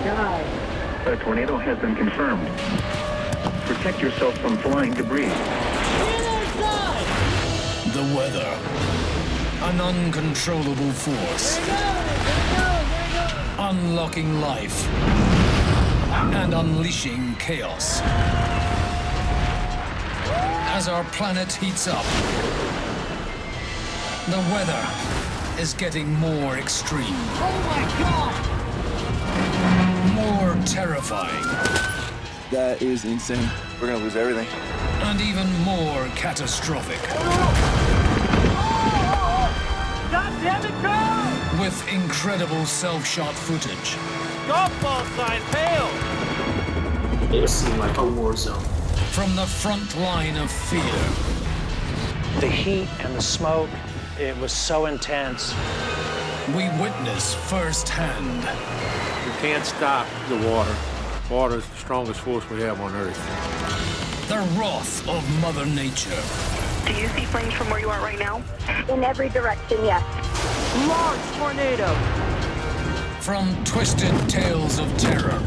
A tornado has been confirmed. Protect yourself from flying debris. The weather. An uncontrollable force. Unlocking life. And unleashing chaos. As our planet heats up, the weather is getting more extreme. Oh my God! More terrifying. That is insane. We're gonna lose everything. And even more catastrophic. God damn it, go! With incredible self-shot footage. Golf ball sign failed! It seemed like a war zone. From the front line of fear. The heat and the smoke, it was so intense. We witness firsthand. You can't stop the water. Water is the strongest force we have on Earth. The wrath of Mother Nature. Do you see flames from where you are right now? In every direction, yes. Large tornado! From twisted tales of terror.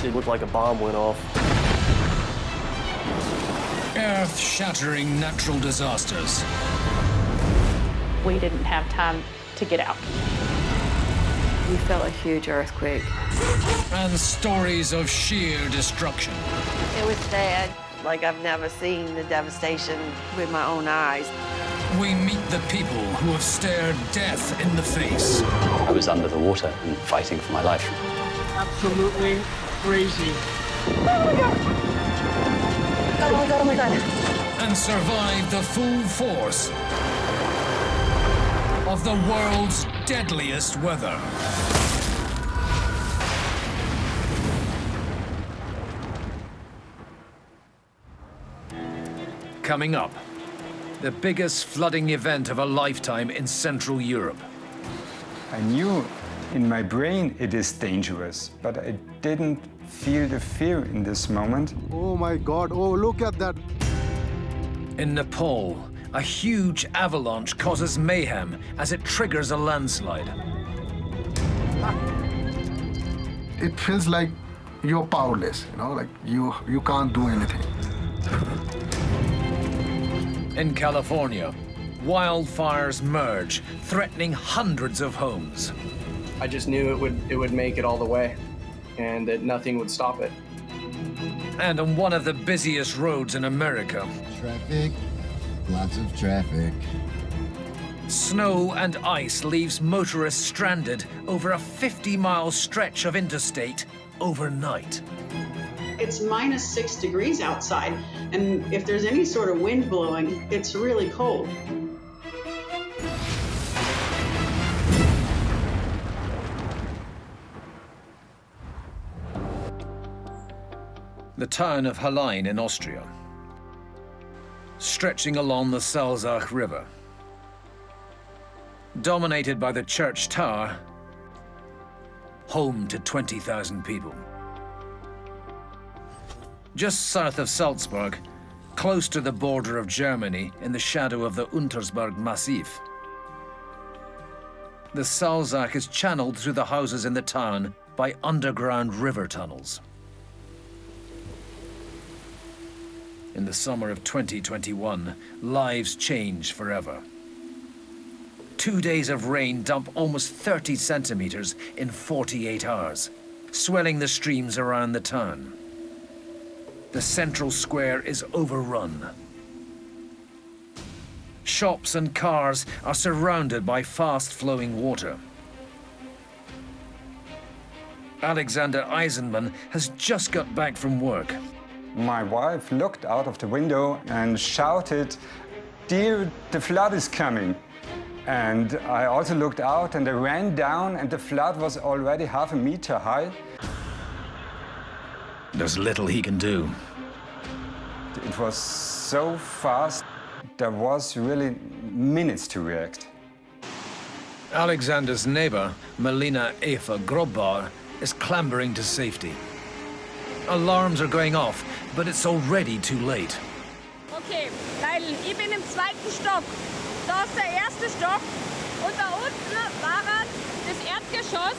It looked like a bomb went off. Earth-shattering natural disasters. We didn't have time to get out. We felt a huge earthquake. And stories of sheer destruction. It was sad. Like I've never seen the devastation with my own eyes. We meet the people who have stared death in the face. I was under the water and fighting for my life. Absolutely crazy. Oh my God! Oh my God, oh my God. And survive the full force of the world's deadliest weather. Coming up, the biggest flooding event of a lifetime in Central Europe. I knew in my brain it is dangerous, but I didn't feel the fear in this moment. Oh my God, oh look at that. In Nepal, a huge avalanche causes mayhem as it triggers a landslide. It feels like you're powerless, you know, like you can't do anything. In California, wildfires merge, threatening hundreds of homes. I just knew it would make it all the way, and that nothing would stop it. And on one of the busiest roads in America. Traffic, lots of traffic. Snow and ice leaves motorists stranded over a 50-mile stretch of interstate overnight. It's -6 degrees outside, and if there's any sort of wind blowing, it's really cold. The town of Hallein in Austria, stretching along the Salzach River. Dominated by the church tower, home to 20,000 people. Just south of Salzburg, close to the border of Germany in the shadow of the Untersberg Massif. The Salzach is channeled through the houses in the town by underground river tunnels. In the summer of 2021, lives change forever. 2 days of rain dump almost 30 centimeters in 48 hours, swelling the streams around the town. The central square is overrun. Shops and cars are surrounded by fast-flowing water. Alexander Eisenman has just got back from work. My wife looked out of the window and shouted, "Dear, the flood is coming." And I also looked out and I ran down and the flood was already half a meter high. There's little he can do. It was so fast, there was really minutes to react. Alexander's neighbor, Melina Eva Grobbar, is clambering to safety. Alarms are going off, but it's already too late. Okay, Leiden, ich bin im 2. Stock. Da ist der 1. Stock und da unten war das Erdgeschoss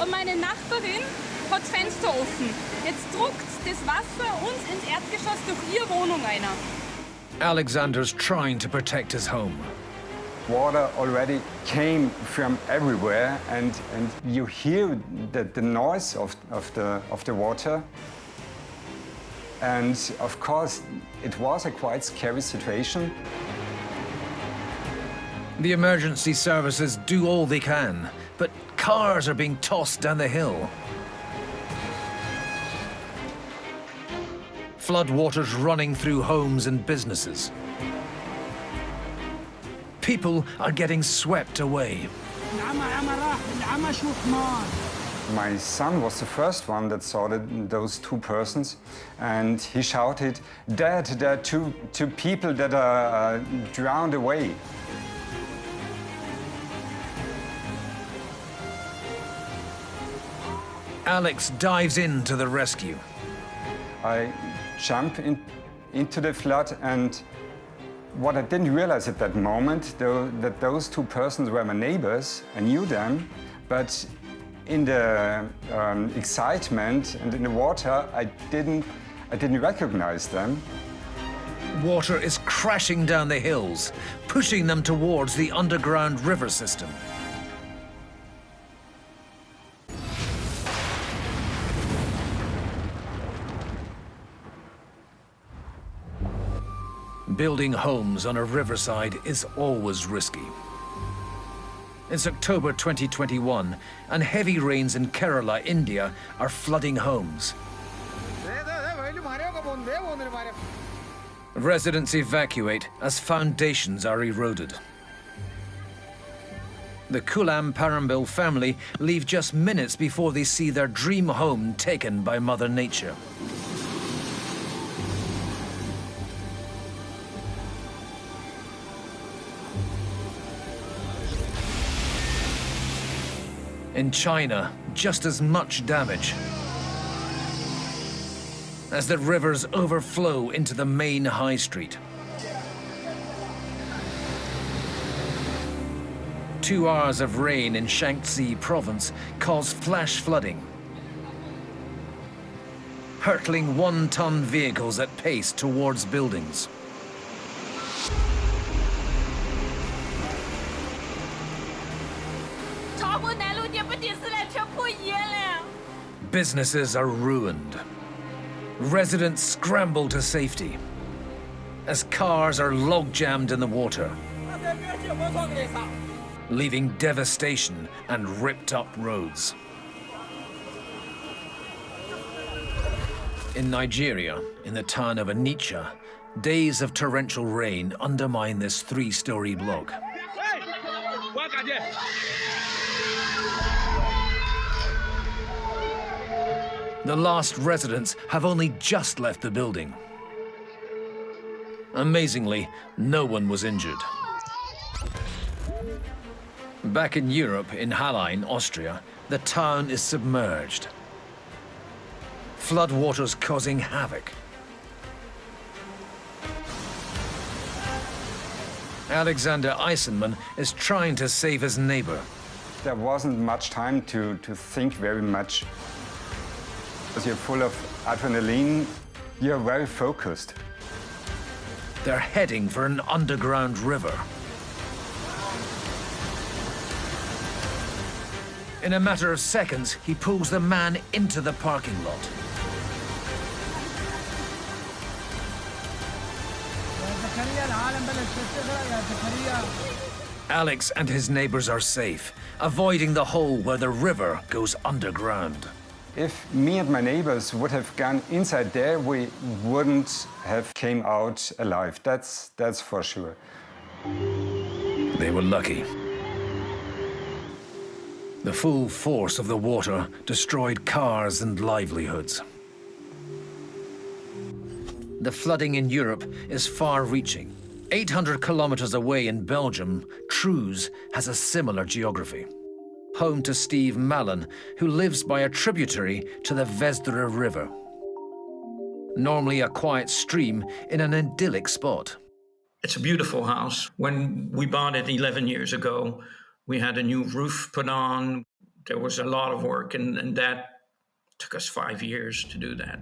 und meine Nachbarin hat das Fenster offen. Jetzt druckt das Wasser uns ins Erdgeschoss durch ihre Wohnung rein. Alexander's trying to protect his home. Water already came from everywhere, and you hear the noise of the water. And of course, it was a quite scary situation. The emergency services do all they can, but cars are being tossed down the hill. Floodwaters running through homes and businesses. People are getting swept away. My son was the first one that saw those two persons, and he shouted, "Dad, there are two people that are drowned away." Alex dives into the rescue. I jump into the flood, and what I didn't realize at that moment, though, that those two persons were my neighbors. I knew them, but in the excitement and in the water, I didn't recognize them. Water is crashing down the hills, pushing them towards the underground river system. Building homes on a riverside is always risky. It's October 2021, and heavy rains in Kerala, India, are flooding homes. Residents evacuate as foundations are eroded. The Kulam Parambil family leave just minutes before they see their dream home taken by Mother Nature. In China, just as much damage as the rivers overflow into the main high street. 2 hours of rain in Shaanxi province caused flash flooding, hurtling 1-ton vehicles at pace towards buildings. Businesses are ruined. Residents scramble to safety as cars are log-jammed in the water, leaving devastation and ripped-up roads. In Nigeria, in the town of Onitsha, days of torrential rain undermine this 3-story block. The last residents have only just left the building. Amazingly, no one was injured. Back in Europe, in Hallein, Austria, the town is submerged. Floodwaters causing havoc. Alexander Eisenman is trying to save his neighbor. There wasn't much time to think very much. Because you're full of adrenaline, you're very focused. They're heading for an underground river. In a matter of seconds, he pulls the man into the parking lot. Alex and his neighbors are safe, avoiding the hole where the river goes underground. If me and my neighbors would have gone inside there, we wouldn't have came out alive. That's for sure. They were lucky. The full force of the water destroyed cars and livelihoods. The flooding in Europe is far-reaching. 800 kilometers away in Belgium, Troyes has a similar geography. Home to Steve Mallon, who lives by a tributary to the Vesdre River. Normally a quiet stream in an idyllic spot. It's a beautiful house. When we bought it 11 years ago, we had a new roof put on. There was a lot of work, and that took us 5 years to do that.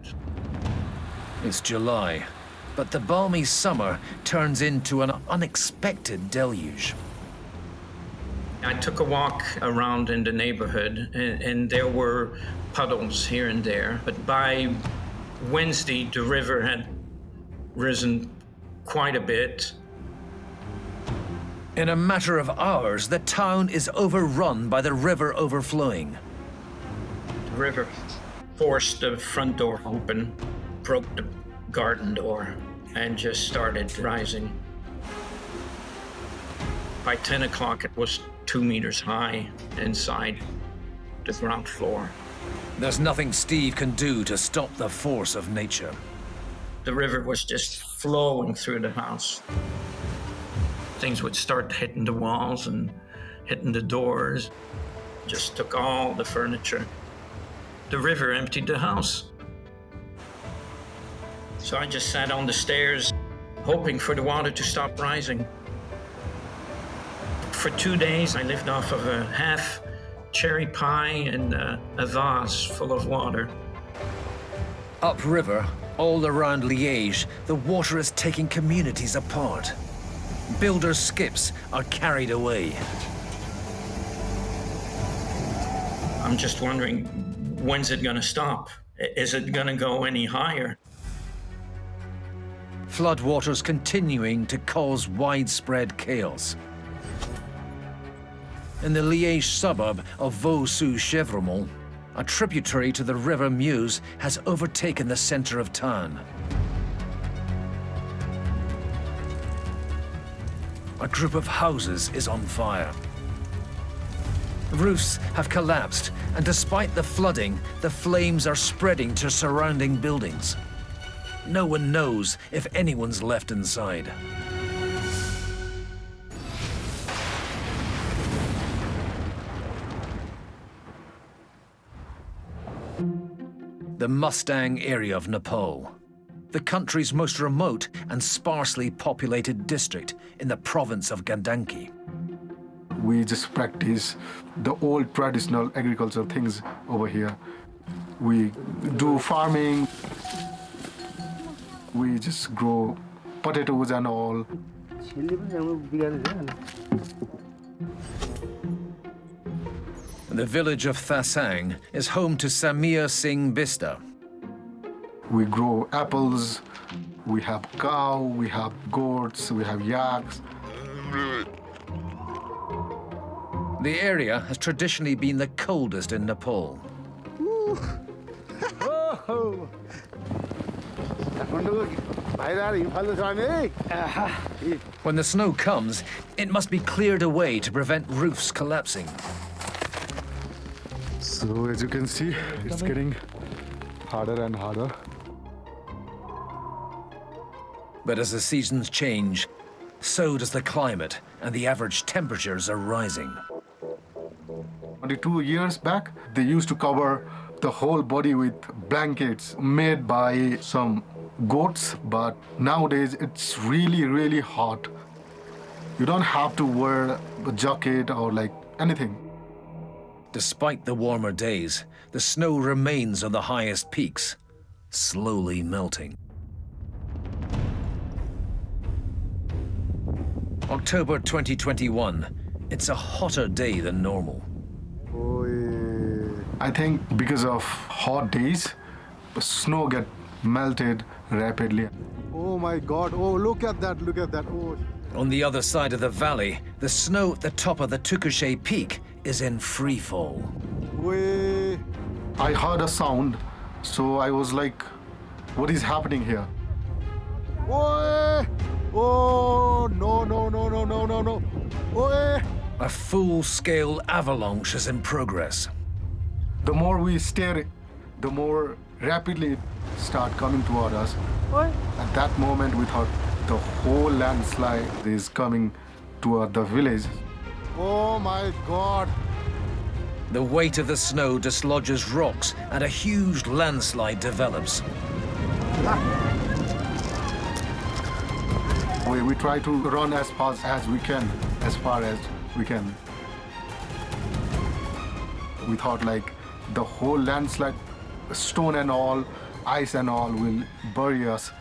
It's July, but the balmy summer turns into an unexpected deluge. I took a walk around in the neighborhood, and there were puddles here and there. But by Wednesday, the river had risen quite a bit. In a matter of hours, the town is overrun by the river overflowing. The river forced the front door open, broke the garden door, and just started rising. By 10 o'clock, it was 2 meters high inside the ground floor. There's nothing Steve can do to stop the force of nature. The river was just flowing through the house. Things would start hitting the walls and hitting the doors. Just took all the furniture. The river emptied the house. So I just sat on the stairs, hoping for the water to stop rising. For 2 days, I lived off of a half cherry pie and a vase full of water. Upriver, all around Liège, the water is taking communities apart. Builders' skips are carried away. I'm just wondering, when's it gonna stop? Is it gonna go any higher? Floodwaters continuing to cause widespread chaos. In the Liège suburb of Vaux-sous-Chèvremont, a tributary to the river Meuse has overtaken the center of town. A group of houses is on fire. Roofs have collapsed, and despite the flooding, the flames are spreading to surrounding buildings. No one knows if anyone's left inside. The Mustang area of Nepal, the country's most remote and sparsely populated district in the province of Gandaki. We just practice the old traditional agricultural things over here. We do farming. We just grow potatoes and all. The village of Thasang is home to Samir Singh Bista. We grow apples, we have cow, we have goats, we have yaks. The area has traditionally been the coldest in Nepal. When the snow comes, it must be cleared away to prevent roofs collapsing. So as you can see, it's getting harder and harder. But as the seasons change, so does the climate, and the average temperatures are rising. 22 years back, they used to cover the whole body with blankets made by some goats, but nowadays it's really, really hot. You don't have to wear a jacket or like anything. Despite the warmer days, the snow remains on the highest peaks, slowly melting. October 2021, it's a hotter day than normal. I think because of hot days, the snow gets melted rapidly. Oh my God, oh look at that, oh. On the other side of the valley, the snow at the top of the Tukushe Peak is in free fall. I heard a sound, so I was like, what is happening here? Oh, no. A full-scale avalanche is in progress. The more we stare, the more rapidly it starts coming toward us. At that moment, we thought the whole landslide is coming toward the village. Oh my God. The weight of the snow dislodges rocks and a huge landslide develops. We try to run as fast as we can, as far as we can. We thought like the whole landslide, stone and all, ice and all will bury us.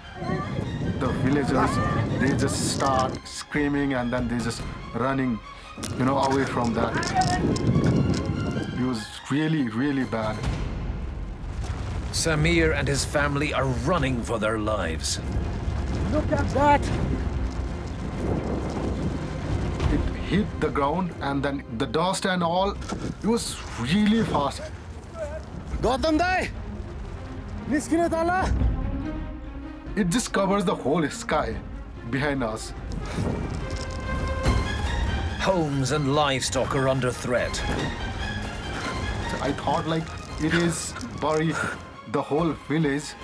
The villagers, they just start screaming and then they just running, away from that. It was really, really bad. Samir and his family are running for their lives. Look at that! It hit the ground and then the dust and all, it was really fast. Gautam Dai! Niskine tala! It just covers the whole sky behind us. Homes and livestock are under threat. I thought like it is bury the whole village.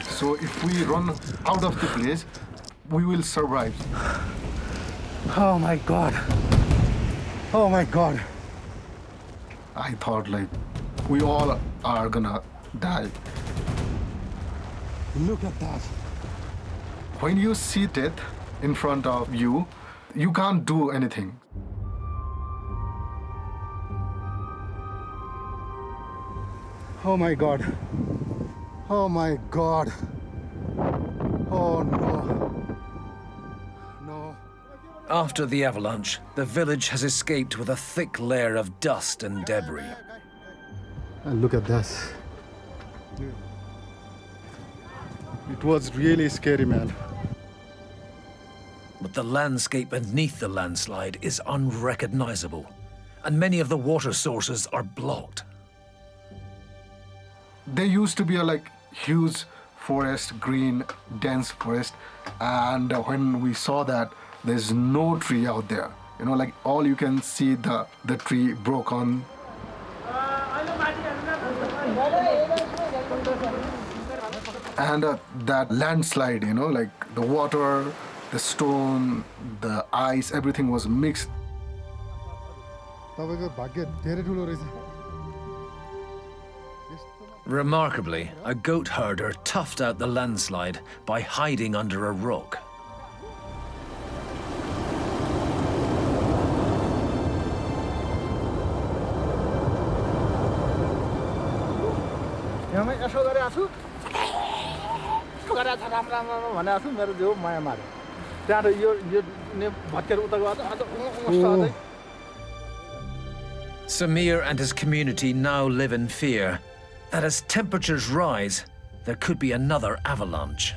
So if we run out of the place, we will survive. Oh my God. Oh my God. I thought like we all are gonna die. Look at that. When you see death in front of you, you can't do anything. Oh my God. Oh my God. Oh no. No. After the avalanche, the village has escaped with a thick layer of dust and debris. And look at this. It was really scary, man. But the landscape beneath the landslide is unrecognizable, and many of the water sources are blocked. There used to be a like huge forest, green, dense forest, and when we saw that, there's no tree out there. Like all you can see the tree broken. And that landslide, like the water, the stone, the ice, everything was mixed. Remarkably, a goat herder toughed out the landslide by hiding under a rock. Samir and his community now live in fear that as temperatures rise, there could be another avalanche.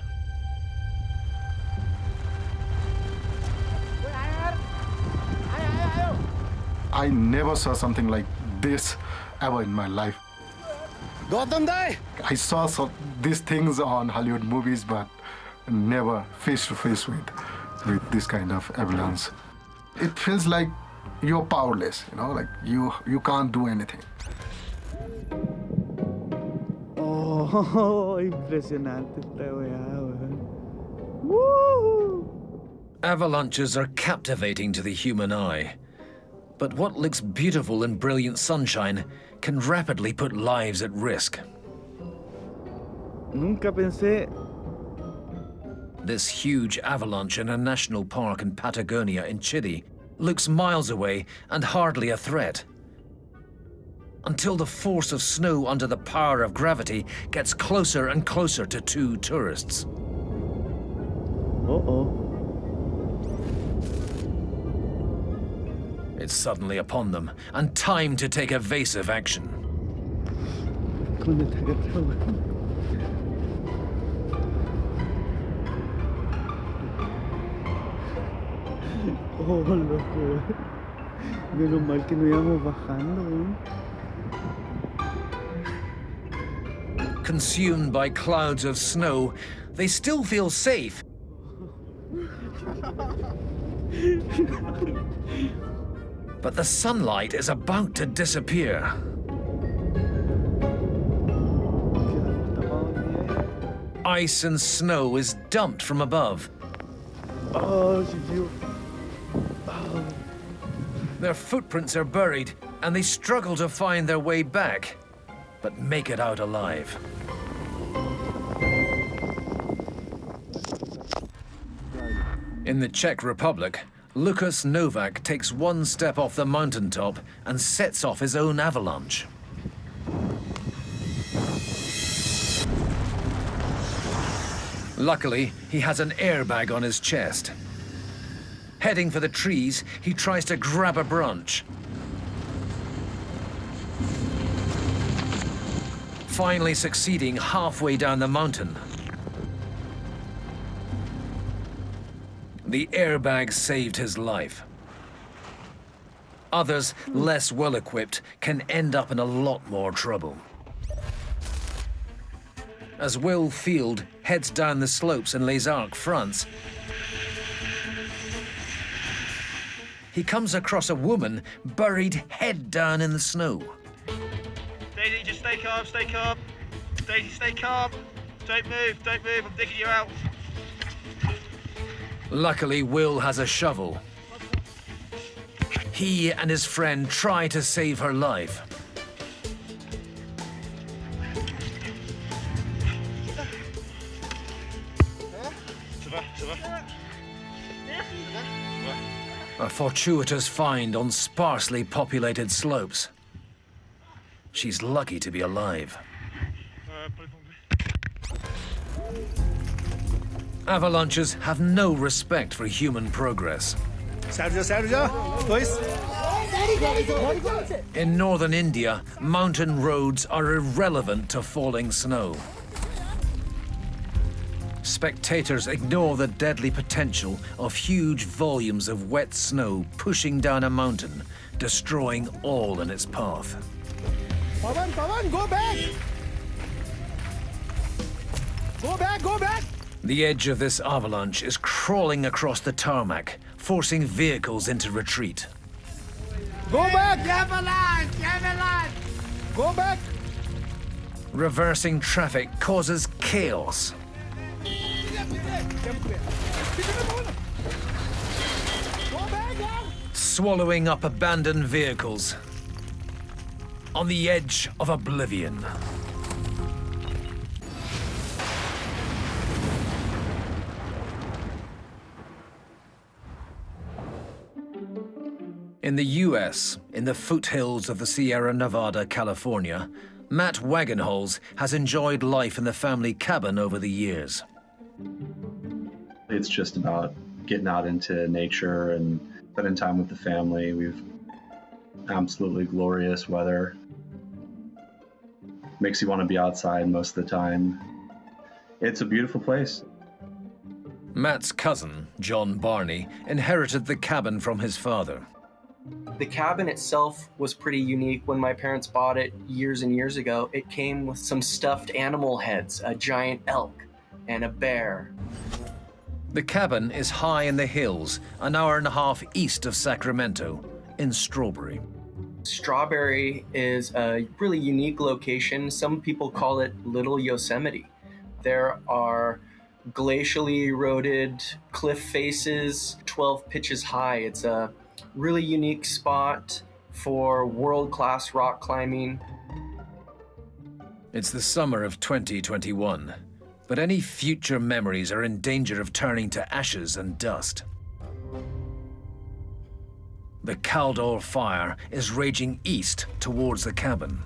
I never saw something like this ever in my life. Gautam Dai! I saw these things on Hollywood movies, but never face to face with this kind of avalanche. It feels like you're powerless, like you can't do anything. Oh, impresionante esta weá, weón. Woo! Avalanches are captivating to the human eye. But what looks beautiful in brilliant sunshine can rapidly put lives at risk. Nunca pensé. This huge avalanche in a national park in Patagonia in Chile looks miles away and hardly a threat. Until the force of snow under the power of gravity gets closer and closer to two tourists. Uh-oh. It's suddenly upon them, and time to take evasive action. Oh, loco. Menos mal que no íbamos bajando, Consumed by clouds of snow, they still feel safe. But the sunlight is about to disappear. Ice and snow is dumped from above. Oh. Their footprints are buried, and they struggle to find their way back, but make it out alive. In the Czech Republic, Lucas Novak takes one step off the mountaintop and sets off his own avalanche. Luckily, he has an airbag on his chest. Heading for the trees, he tries to grab a branch. Finally succeeding halfway down the mountain. The airbag saved his life. Others, less well-equipped, can end up in a lot more trouble. As Will Field heads down the slopes in Les Arcs, France, he comes across a woman buried head down in the snow. Daisy, just stay calm, stay calm. Daisy, stay calm. Don't move, I'm digging you out. Luckily, Will has a shovel. He and his friend try to save her life. A fortuitous find on sparsely populated slopes. She's lucky to be alive. Avalanches have no respect for human progress. In northern India, mountain roads are irrelevant to falling snow. Spectators ignore the deadly potential of huge volumes of wet snow pushing down a mountain, destroying all in its path. Pavan, go back! Go back! The edge of this avalanche is crawling across the tarmac, forcing vehicles into retreat. Go back! Avalanche! Go back! Reversing traffic causes chaos. Swallowing up abandoned vehicles. On the edge of oblivion. In the US, in the foothills of the Sierra Nevada, California, Matt Wagenholz has enjoyed life in the family cabin over the years. It's just about getting out into nature and spending time with the family. We've absolutely glorious weather. Makes you want to be outside most of the time. It's a beautiful place. Matt's cousin, John Barney, inherited the cabin from his father. The cabin itself was pretty unique. When my parents bought it years and years ago, it came with some stuffed animal heads, a giant elk and a bear. The cabin is high in the hills, an hour and a half east of Sacramento, in Strawberry. Strawberry is a really unique location. Some people call it Little Yosemite. There are glacially eroded cliff faces, 12 pitches high. It's a really unique spot for world-class rock climbing. It's the summer of 2021, but any future memories are in danger of turning to ashes and dust. The Caldor fire is raging east towards the cabin.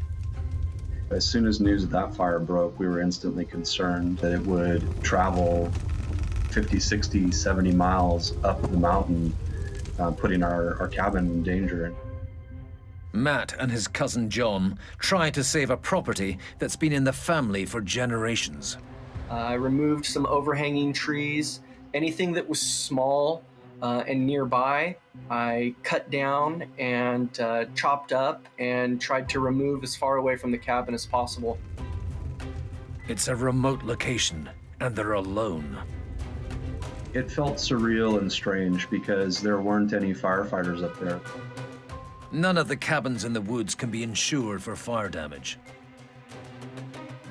As soon as news of that fire broke, we were instantly concerned that it would travel 50, 60, 70 miles up the mountain, putting our cabin in danger. Matt and his cousin John try to save a property that's been in the family for generations. I removed some overhanging trees. Anything that was small and nearby, I cut down and chopped up and tried to remove as far away from the cabin as possible. It's a remote location, and they're alone. It felt surreal and strange because there weren't any firefighters up there. None of the cabins in the woods can be insured for fire damage.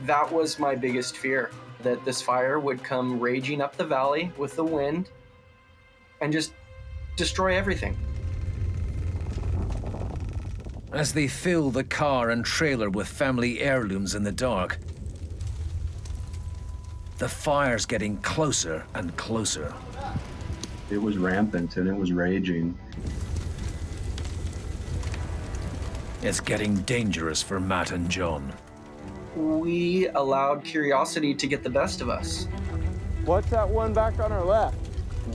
That was my biggest fear, that this fire would come raging up the valley with the wind and just destroy everything. As they fill the car and trailer with family heirlooms in the dark, the fire's getting closer and closer. It was rampant and it was raging. It's getting dangerous for Matt and John. We allowed curiosity to get the best of us. What's that one back on our left?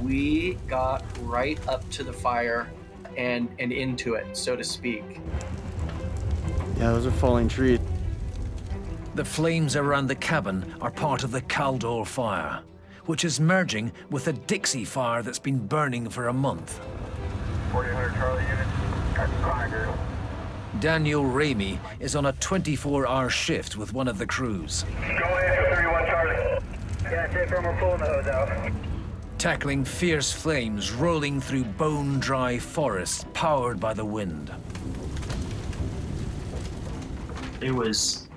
We got right up to the fire and into it, so to speak. Yeah, those are falling trees. The flames around the cabin are part of the Caldor fire, which is merging with the Dixie fire that's been burning for a month. 4800 Charlie units, Tiger. Daniel Ramey is on a 24-hour shift with one of the crews. Go ahead, 31 Charlie. Yeah, take from, we're pulling the hose out. Tackling fierce flames rolling through bone-dry forests powered by the wind. It was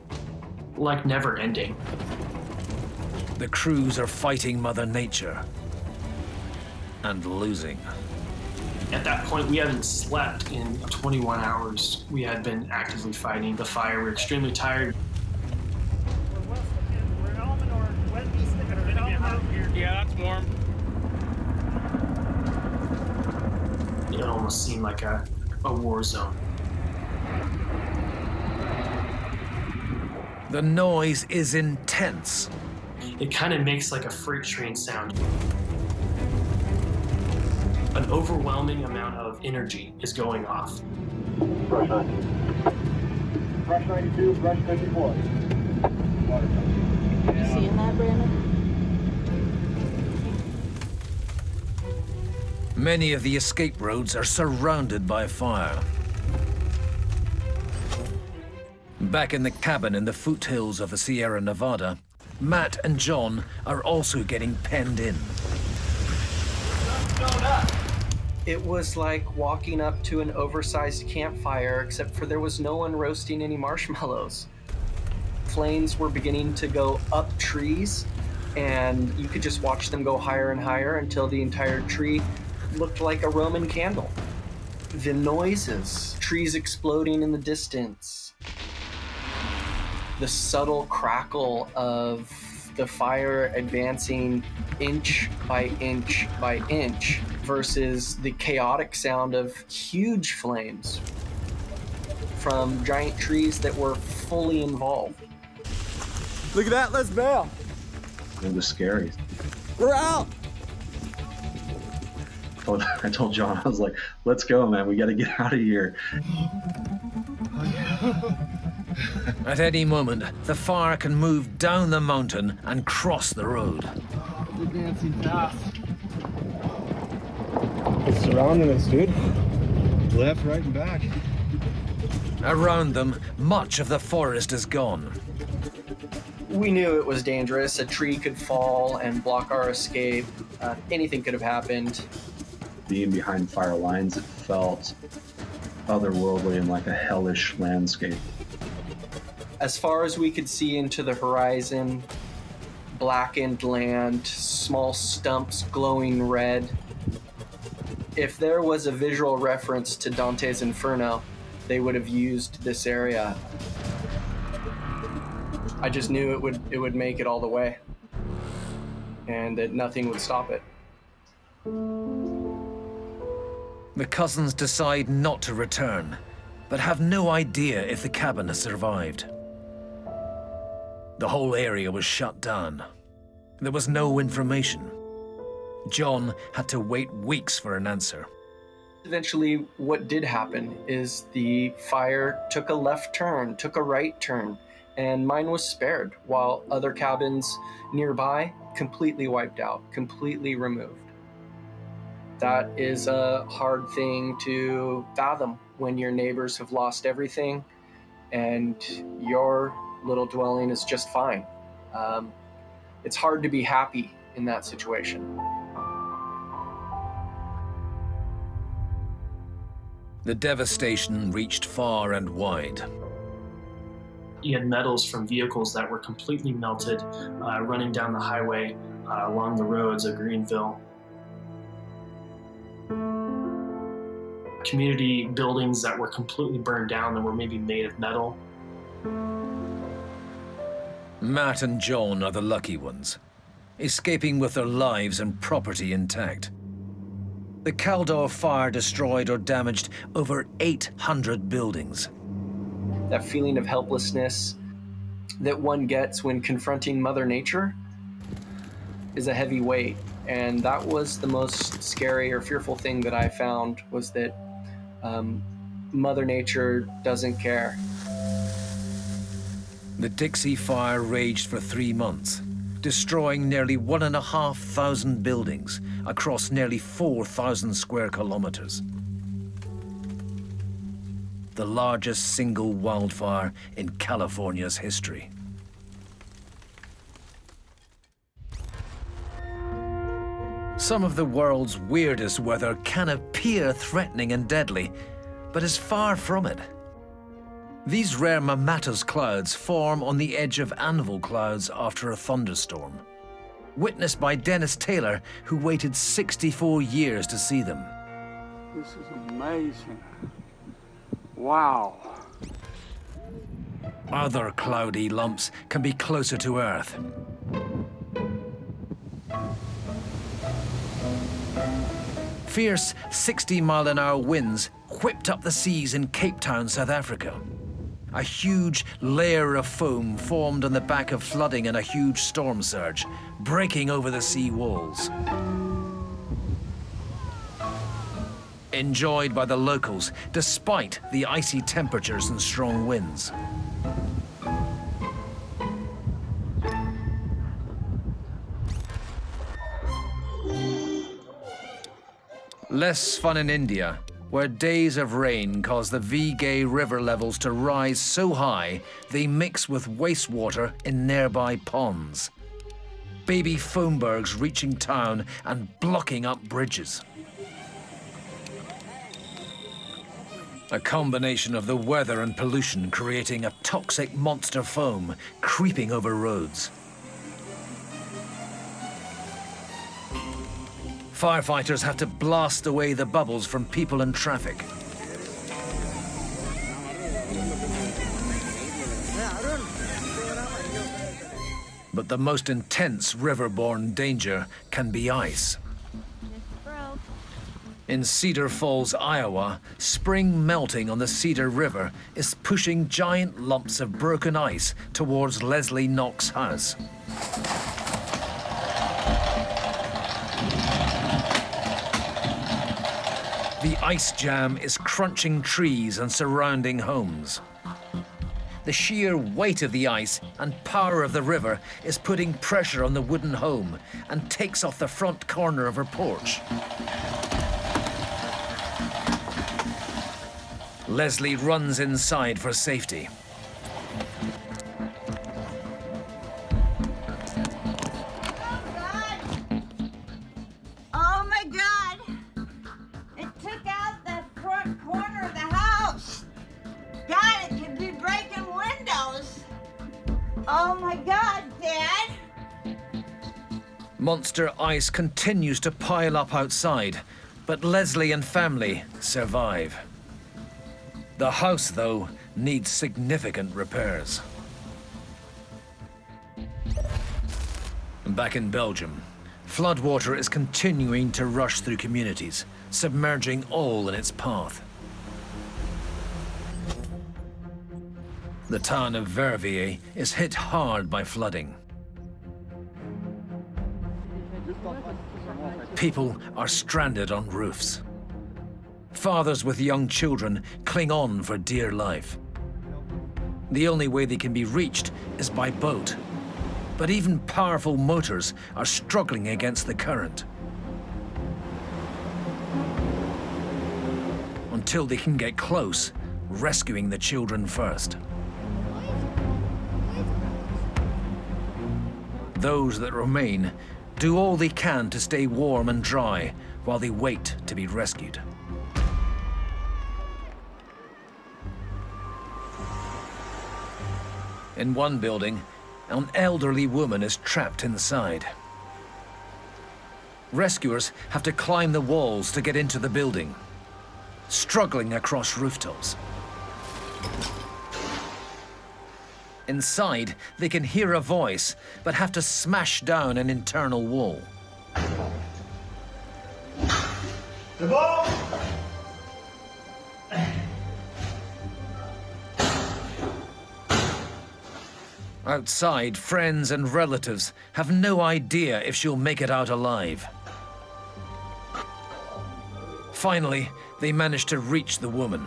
like never ending. The crews are fighting Mother Nature and losing. At that point, we hadn't slept in 21 hours. We had been actively fighting the fire. We were extremely tired. Yeah, that's warm. It almost seemed like a war zone. The noise is intense. It kind of makes like a freight train sound. An overwhelming amount of energy is going off. Brush 90. Brush 92, brush 54. You seeing that, Brandon? Many of the escape roads are surrounded by fire. Back in the cabin in the foothills of the Sierra Nevada, Matt and John are also getting penned in. It was like walking up to an oversized campfire, except for there was no one roasting any marshmallows. Flames were beginning to go up trees, and you could just watch them go higher and higher until the entire tree looked like a Roman candle. The noises, trees exploding in the distance, the subtle crackle of the fire advancing inch by inch by inch versus the chaotic sound of huge flames from giant trees that were fully involved. Look at that, let's bail. It was scary. We're out. I told John, I was like, let's go, man. We got to get out of here. At any moment, the fire can move down the mountain and cross the road. They're dancing fast. It's surrounding us, dude. Left, right, and back. Around them, much of the forest is gone. We knew it was dangerous. A tree could fall and block our escape. Anything could have happened. Being behind fire lines, it felt otherworldly and like a hellish landscape. As far as we could see into the horizon, blackened land, small stumps glowing red. If there was a visual reference to Dante's Inferno, they would have used this area. I just knew it would make it all the way, and that nothing would stop it. The cousins decide not to return, but have no idea if the cabin has survived. The whole area was shut down. There was no information. John had to wait weeks for an answer. Eventually, what did happen is the fire took a left turn, took a right turn, and mine was spared, while other cabins nearby completely wiped out, completely removed. That is a hard thing to fathom when your neighbors have lost everything and your little dwelling is just fine. It's hard to be happy in that situation. The devastation reached far and wide. You had metals from vehicles that were completely melted, running down the highway along the roads of Greenville. Community buildings that were completely burned down that were maybe made of metal. Matt and John are the lucky ones, escaping with their lives and property intact. The Caldor fire destroyed or damaged over 800 buildings. That feeling of helplessness that one gets when confronting Mother Nature is a heavy weight. And that was the most scary or fearful thing that I found, was that Mother Nature doesn't care. The Dixie Fire raged for 3 months, destroying nearly 1,500 buildings across nearly 4,000 square kilometers. The largest single wildfire in California's history. Some of the world's weirdest weather can appear threatening and deadly, but is far from it. These rare mammatus clouds form on the edge of anvil clouds after a thunderstorm, witnessed by Dennis Taylor, who waited 64 years to see them. This is amazing. Wow. Other cloudy lumps can be closer to Earth. Fierce 60-mile-an-hour winds whipped up the seas in Cape Town, South Africa. A huge layer of foam formed on the back of flooding and a huge storm surge, breaking over the sea walls. Enjoyed by the locals, despite the icy temperatures and strong winds. Less fun in India, where days of rain cause the Vigay river levels to rise so high they mix with wastewater in nearby ponds. Baby foambergs reaching town and blocking up bridges. A combination of the weather and pollution creating a toxic monster foam creeping over roads. Firefighters have to blast away the bubbles from people and traffic. But the most intense riverborne danger can be ice. In Cedar Falls, Iowa, spring melting on the Cedar River is pushing giant lumps of broken ice towards Leslie Knox's house. The ice jam is crunching trees and surrounding homes. The sheer weight of the ice and power of the river is putting pressure on the wooden home and takes off the front corner of her porch. Leslie runs inside for safety. Oh my God! It took out the front corner of the house. God, it could be breaking windows. Oh my God, Dad! Monster ice continues to pile up outside, but Leslie and family survive. The house, though, needs significant repairs. Back in Belgium, floodwater is continuing to rush through communities, submerging all in its path. The town of Verviers is hit hard by flooding. People are stranded on roofs. Fathers with young children cling on for dear life. The only way they can be reached is by boat. But even powerful motors are struggling against the current. Until they can get close, rescuing the children first. Those that remain do all they can to stay warm and dry while they wait to be rescued. In one building, an elderly woman is trapped inside. Rescuers have to climb the walls to get into the building, struggling across rooftops. Inside, they can hear a voice, but have to smash down an internal wall. Outside, friends and relatives have no idea if she'll make it out alive. Finally, they manage to reach the woman.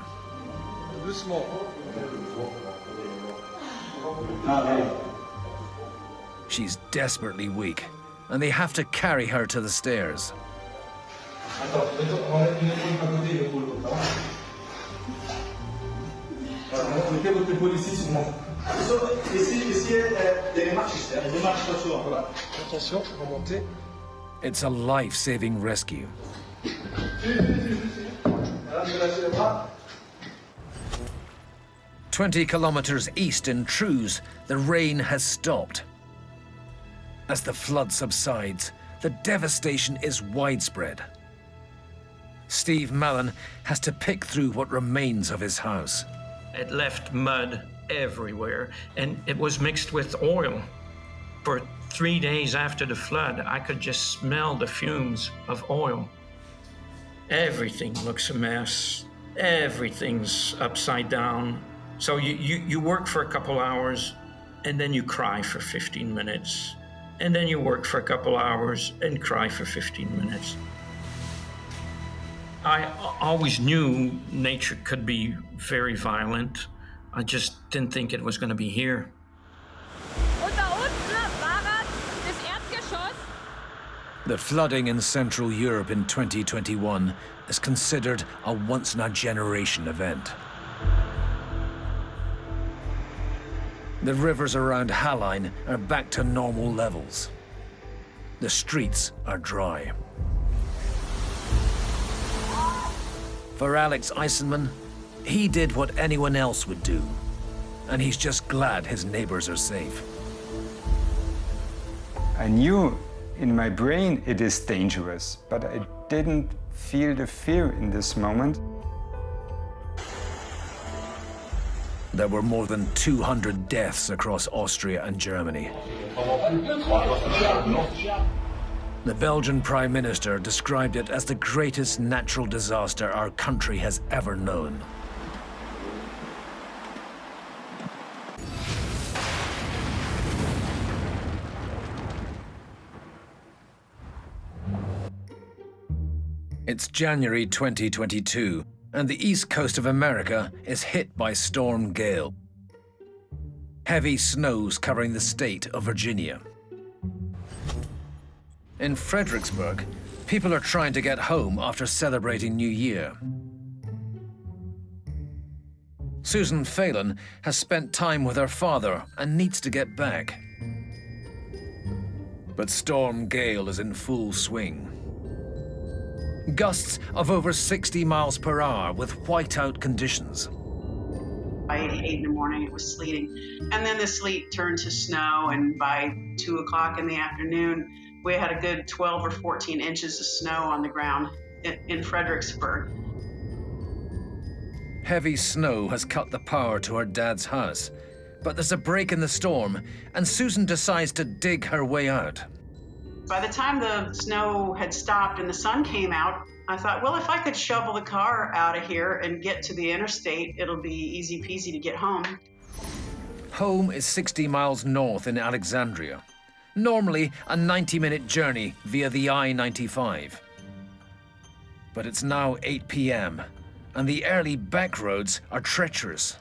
She's desperately weak, and they have to carry her to the stairs. It's a life-saving rescue. 20 kilometers east in Trews, the rain has stopped. As the flood subsides, the devastation is widespread. Steve Mallon has to pick through what remains of his house. It left mud everywhere, and it was mixed with oil. For 3 days after the flood, I could just smell the fumes of oil. Everything looks a mess. Everything's upside down. So you work for a couple hours, and then you cry for 15 minutes. And then you work for a couple hours and cry for 15 minutes. I always knew nature could be very violent. I just didn't think it was going to be here. The flooding in Central Europe in 2021 is considered a once-in-a-generation event. The rivers around Hallein are back to normal levels. The streets are dry. For Alex Eisenman, he did what anyone else would do, and he's just glad his neighbors are safe. I knew in my brain it is dangerous, but I didn't feel the fear in this moment. There were more than 200 deaths across Austria and Germany. The Belgian Prime Minister described it as the greatest natural disaster our country has ever known. It's January 2022, and the east coast of America is hit by Storm Gale. Heavy snows covering the state of Virginia. In Fredericksburg, people are trying to get home after celebrating New Year. Susan Phelan has spent time with her father and needs to get back. But Storm Gale is in full swing. Gusts of over 60 miles per hour with whiteout conditions. By 8 in the morning, it was sleeting. And then the sleet turned to snow, and by 2 o'clock in the afternoon, we had a good 12 or 14 inches of snow on the ground in Fredericksburg. Heavy snow has cut the power to her dad's house, but there's a break in the storm, and Susan decides to dig her way out. By the time the snow had stopped and the sun came out, I thought, well, if I could shovel the car out of here and get to the interstate, it'll be easy peasy to get home. Home is 60 miles north in Alexandria. Normally a 90-minute journey via the I-95. But it's now 8 p.m. and the early back roads are treacherous.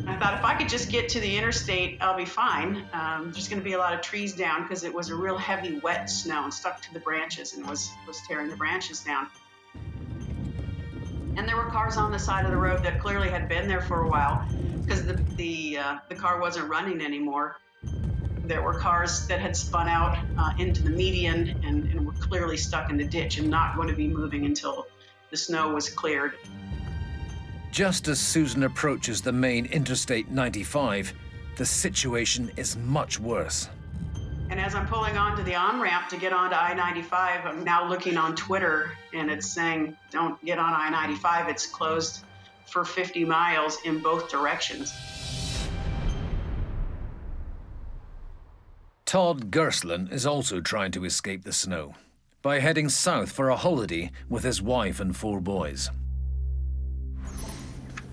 I thought if I could just get to the interstate, I'll be fine. There's going to be a lot of trees down because it was a real heavy, wet snow and stuck to the branches and was tearing the branches down. And there were cars on the side of the road that clearly had been there for a while because the car wasn't running anymore. There were cars that had spun out into the median and were clearly stuck in the ditch and not going to be moving until the snow was cleared. Just as Susan approaches the main Interstate 95, the situation is much worse. And as I'm pulling onto the on-ramp to get onto I-95, I'm now looking on Twitter, and it's saying, don't get on I-95, it's closed for 50 miles in both directions. Todd Gerstlin is also trying to escape the snow. by heading south for a holiday with his wife and 4 boys.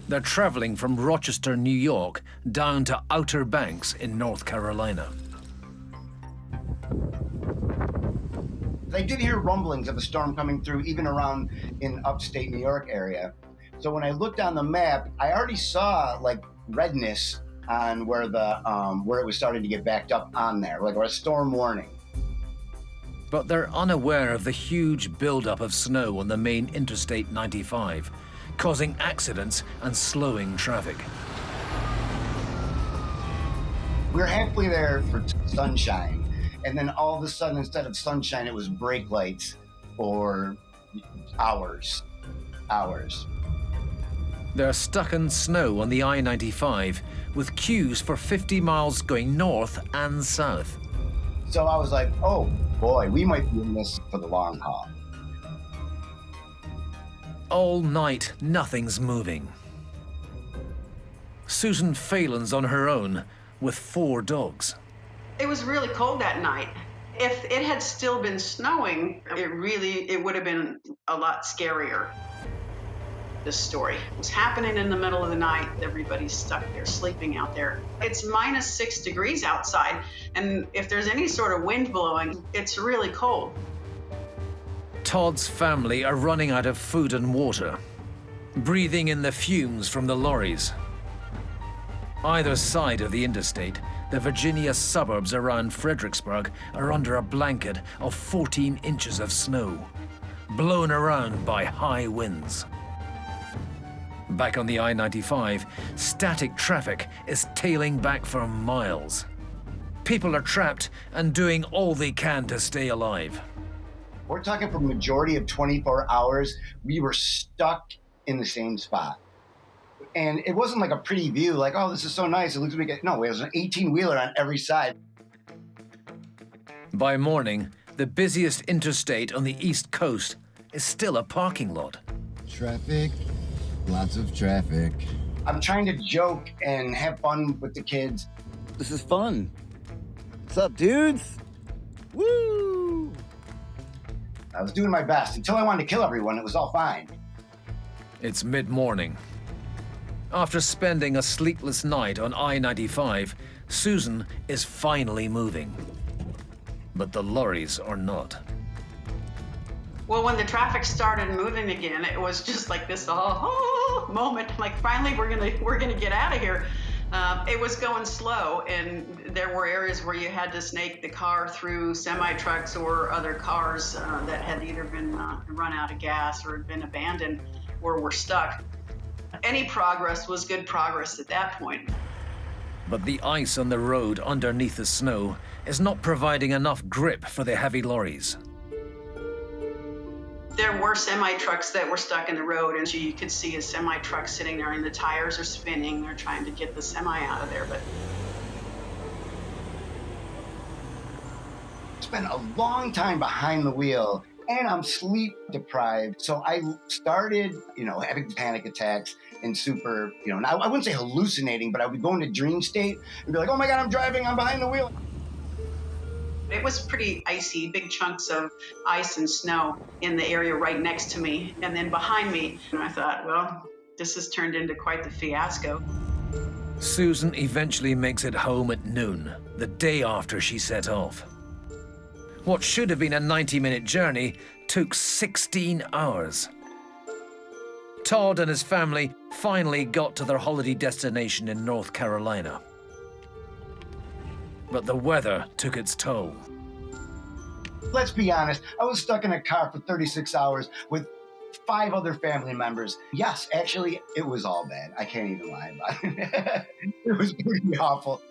They're traveling from Rochester, New York, down to Outer Banks in North Carolina. I did hear rumblings of a storm coming through, even around in upstate New York area. So when I looked on the map, I already saw like redness on where it was starting to get backed up on there, like a storm warning. But they're unaware of the huge buildup of snow on the main Interstate 95, causing accidents and slowing traffic. We were halfway there for sunshine, and then all of a sudden, instead of sunshine, it was brake lights for hours. They're stuck in snow on the I-95 with queues for 50 miles going north and south. So I was like, oh boy, we might be in this for the long haul. All night, nothing's moving. Susan Phelan's on her own with 4 dogs. It was really cold that night. If it had still been snowing, it would have been a lot scarier. This story was happening in the middle of the night. Everybody's stuck there, sleeping out there. It's -6 degrees outside, and if there's any sort of wind blowing, it's really cold. Todd's family are running out of food and water, breathing in the fumes from the lorries. Either side of the interstate, the Virginia suburbs around Fredericksburg are under a blanket of 14 inches of snow, blown around by high winds. Back on the I-95, static traffic is tailing back for miles. People are trapped and doing all they can to stay alive. We're talking for a majority of 24 hours, we were stuck in the same spot. And it wasn't like a pretty view, like, oh, this is so nice, it looks like it. No, it was an 18-wheeler on every side. By morning, the busiest interstate on the East Coast is still a parking lot. Traffic, lots of traffic. I'm trying to joke and have fun with the kids. This is fun. What's up, dudes? Woo! I was doing my best. Until I wanted to kill everyone, it was all fine. It's mid-morning. After spending a sleepless night on I-95, Susan is finally moving. But the lorries are not. Well, when the traffic started moving again, it was just like this moment. Like, finally, we're gonna get out of here. It was going slow, and there were areas where you had to snake the car through semi-trucks or other cars that had either been run out of gas or had been abandoned or were stuck. Any progress was good progress at that point. But the ice on the road underneath the snow is not providing enough grip for the heavy lorries. There were semi-trucks that were stuck in the road, and you could see a semi-truck sitting there, and the tires are spinning. They're trying to get the semi out of there, but... Spent a long time behind the wheel, and I'm sleep deprived. So I started, having panic attacks and super, I wouldn't say hallucinating, but I would go into dream state and be like, oh my God, I'm driving, I'm behind the wheel. It was pretty icy, big chunks of ice and snow in the area right next to me. And then behind me, and I thought, well, this has turned into quite the fiasco. Susan eventually makes it home at noon, the day after she set off. What should have been a 90-minute journey took 16 hours. Todd and his family finally got to their holiday destination in North Carolina. But the weather took its toll. Let's be honest, I was stuck in a car for 36 hours with 5 other family members. Yes, actually, it was all bad. I can't even lie about it. It was pretty awful.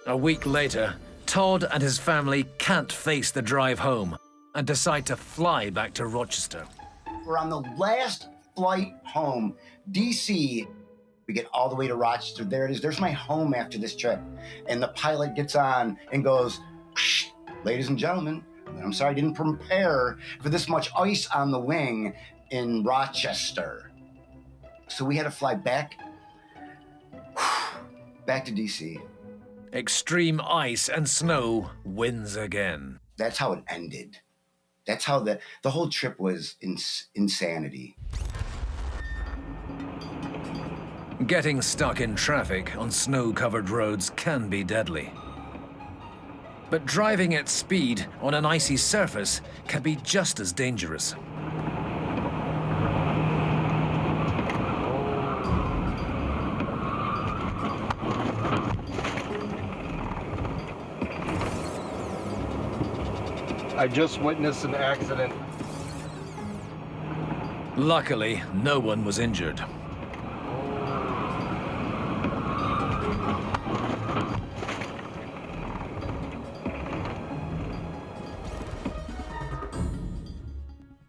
A week later, Todd and his family can't face the drive home and decide to fly back to Rochester. We're on the last flight home, DC. We get all the way to Rochester. There it is. There's my home after this trip. And the pilot gets on and goes, ladies and gentlemen, I'm sorry I didn't prepare for this much ice on the wing in Rochester. So we had to fly back to DC. Extreme ice and snow wins again. That's how it ended. That's how the whole trip was insanity. Getting stuck in traffic on snow-covered roads can be deadly. But driving at speed on an icy surface can be just as dangerous. I just witnessed an accident. Luckily, no one was injured.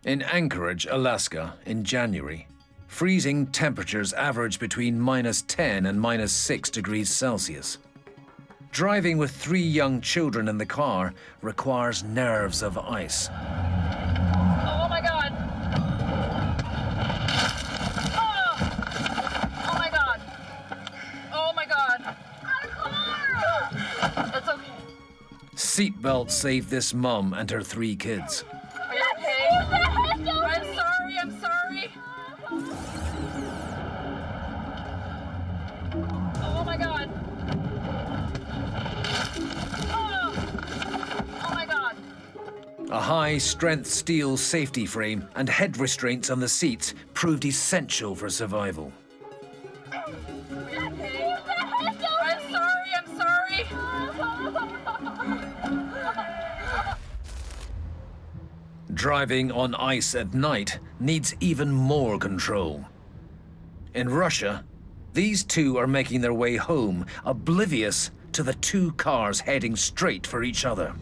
In Anchorage, Alaska, in January, freezing temperatures average between -10 and -6 degrees Celsius. Driving with 3 young children in the car requires nerves of ice. Oh my God. Oh my God. Oh my God. It's okay. Seatbelts saved this mum and her 3 kids. Are you okay? I'm sorry, I'm sorry. Oh my God. Oh my God. A high-strength steel safety frame and head restraints on the seats proved essential for survival. Okay. I'm sorry, I'm sorry. Driving on ice at night needs even more control. In Russia, these 2 are making their way home, oblivious to the 2 cars heading straight for each other.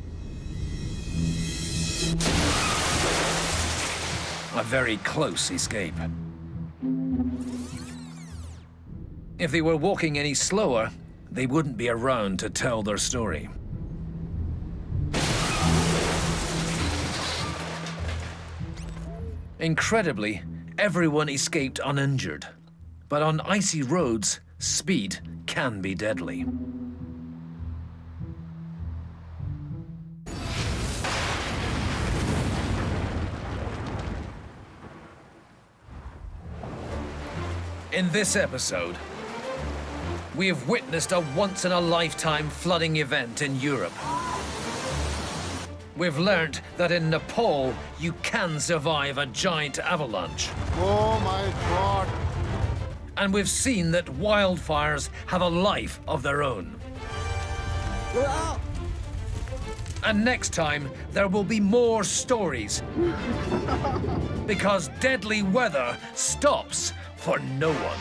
A very close escape. If they were walking any slower, they wouldn't be around to tell their story. Incredibly, everyone escaped uninjured. But on icy roads, speed can be deadly. In this episode, we have witnessed a once-in-a-lifetime flooding event in Europe. We've learned that in Nepal, you can survive a giant avalanche. Oh my God. And we've seen that wildfires have a life of their own. We're out. And next time, there will be more stories. Because deadly weather stops for no one.